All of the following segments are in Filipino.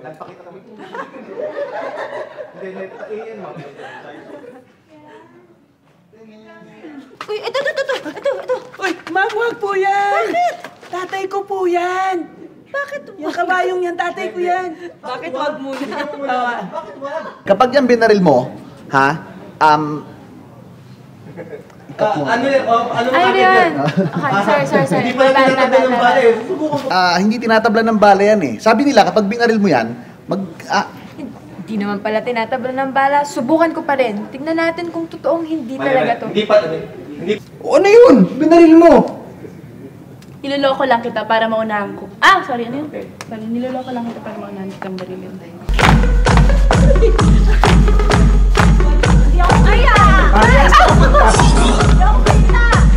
Nagpakita kami. Hindi, iyan mo. Uy, ito. Uy, ma'am, wag po yan! Bakit? Tatay ko po yan! Bakit? Yung kabayong yan, tatay ko yan! Bakit wag muna? Bakit wag? Kapag yan binaril mo, ha? Ano yan? Ano Ano yun? Okay, sorry. Hindi pa lang tinatabla ng bala eh. Hindi tinatabla ng bala yan eh. Sabi nila, kapag binaril mo yan, Hindi naman pala tinatabla ng bala. Subukan ko pa rin. Tignan natin kung totoong hindi talaga to. Hindi pa. Hindi. ano yun? Binaril mo! Niloloko lang kita para maunahan ko. Sorry, ano yun? Sorry, niloloko lang kita para maunahan kitang baril yun.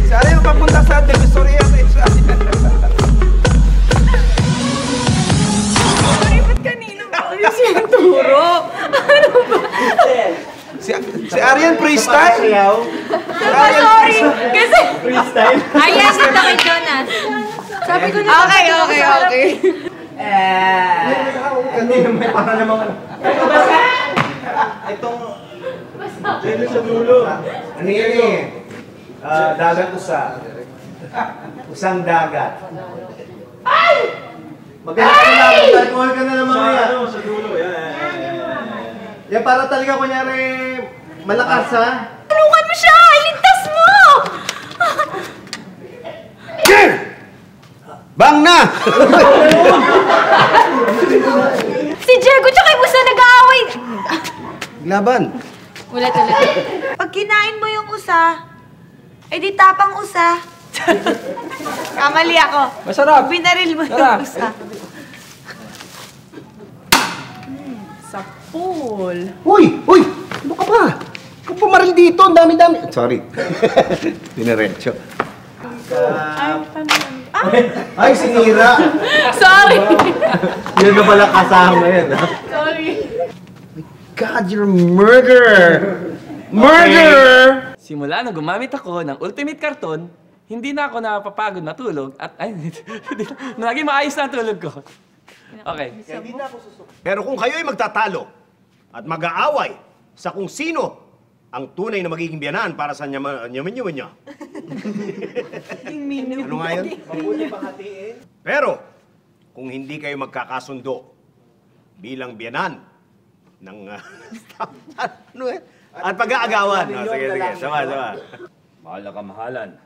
Sana yung papunta sa Divisoria sa Israel. Sorry, ba't kanino ba ako yung sinuturo? Ano ba? Si Arian freestyle? Sorry! Kasi... Freestyle? Ayan, si Taki Jonas. Sabi ko na... Okay. Hindi naman para namang ano. Itong... Dito sa dulo. Ano yan eh? Dagat usa. Usang dagat. Ay! Maganda ka na, mag-alcohol ka na naman yan. Sa dulo, yan. Yan para talaga kunyari malakas ha. Tulungan mo siya! Iligtas mo! Bang na! Si Diego tsaka yung usa nag-aaway. Laban. Ulit. Pag kinain mo yung usa, di tapang usa. Kamali ako. Masarap. Binaril mo yung usa. Sa pool. Uy! Ano ka ba? Kung pumaril dito, ang dami-dami. Sorry. Dinaretso. Paano yan? Ay, sinira! Sorry. Yun na pala kasama yan ha. Sorry. God, you're a murderer! Murderer! Simula na gumamit ako ng Ultimate Carton, hindi na ako napapagod matulog at naging maayos na ang tulog ko. Okay. Pero kung kayo'y magtatalo at mag-aaway sa kung sino ang tunay na magiging biyanan para sa nyaman-nyaman niya. Ano nga yun? Pero, kung hindi kayo magkakasundo bilang biyanan ng ano eh? At pag-aagawan. Sige. Sama. Mahal na kamahalan.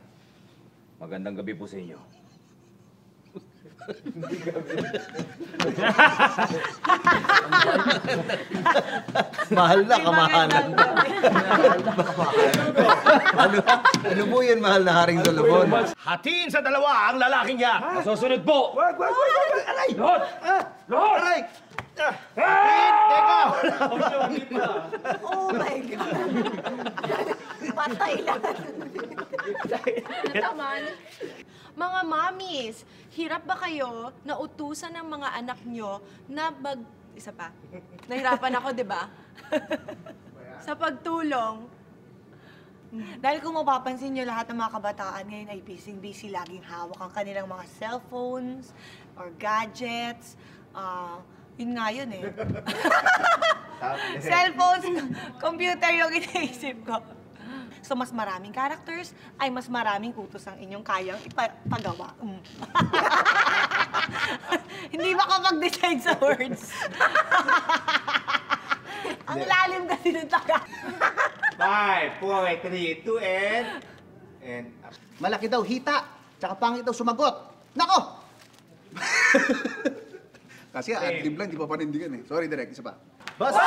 Magandang gabi po sa inyo. Mahal na kamahalan. ano po yan, mahal na Haring Solomon? Hatiin sa dalawa ang lalaking niya. Masusunod po! Wag! Aray! Lahat! Lahat! Aray! Hatiin! Teka! Oh my God. Patay lang. Nataman. Mga mommies, hirap ba kayo na utusan ng mga anak nyo na Isa pa. Nahirapan ako, di ba? Sa pagtulong. Dahil kung mapapansin nyo, lahat ng mga kabataan ngayon ay busy laging hawak ang kanilang mga cellphones or gadgets. Yun nga yun eh. Cellphones, computer yung iniisip ko. So, mas maraming characters ay mas maraming utos ang inyong kayang ipagawa. Hindi makapag-decide sa words. Ang lalim kasi ng taga. 5, 4, 3, 2, and... Malaki daw hita, tsaka pangit daw sumagot. Nako! Kasi ad-lib lang, di pa panindigan eh. Sorry, Direk, isa pa. Basta!